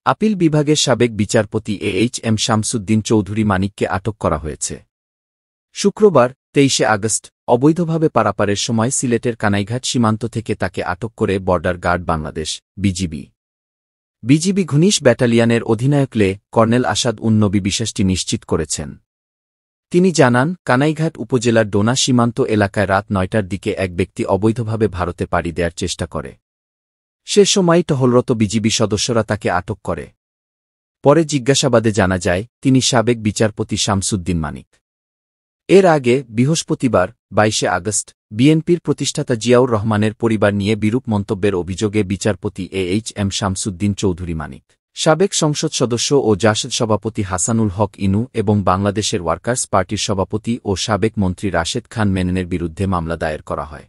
Appeal বিভাগের সাবেক বিচারপতি এএইচ.এম. শামসুদ্দিন চৌধুরী মানিককে আটক করা হয়েছে। শুক্রবার ২৩ আগস্ট অবৈধভাবে পারাপারের সময় সিলেটের কানাইঘাট সীমান্ত থেকে তাকে আটক করে বর্ডার গার্ড বাংলাদেশ বিজিবি ঘনিশ ব্যাটালিয়নের অধিনায়ক লে কর্নেল আসাদ নবী বিষয়টি নিশ্চিত করেছেন। তিনি জানান, কানাইঘাট উপজেলার ডোনা সীমান্ত এলাকায় রাত ৯টার দিকে এক ব্যক্তি অবৈধভাবে ভারতে পাড়ি দেওয়ার চেষ্টা করে। সে সময় টহলরত বিজিবি সদস্যরা তাকে আটক করে। পরে জিজ্ঞাসাবাদে জানা যায়, তিনি সাবেক বিচারপতি শামসুদ্দিন মানিক। এর আগে বৃহস্পতিবার ২২ আগস্ট বিএনপির প্রতিষ্ঠাতা জিয়াউর রহমানের পরিবার নিয়ে বিরূপ মন্তব্যের অভিযোগে বিচারপতি এএইচ.এম. শামসুদ্দিন চৌধুরী মানিক, সাবেক সংসদ সদস্য ও জাসদ সভাপতি হাসানুল হক ইনু এবং বাংলাদেশের ওয়ার্কার্স পার্টির সভাপতি ও সাবেক মন্ত্রী রাশেদ খান মেননের বিরুদ্ধে মামলা দায়ের করা হয়।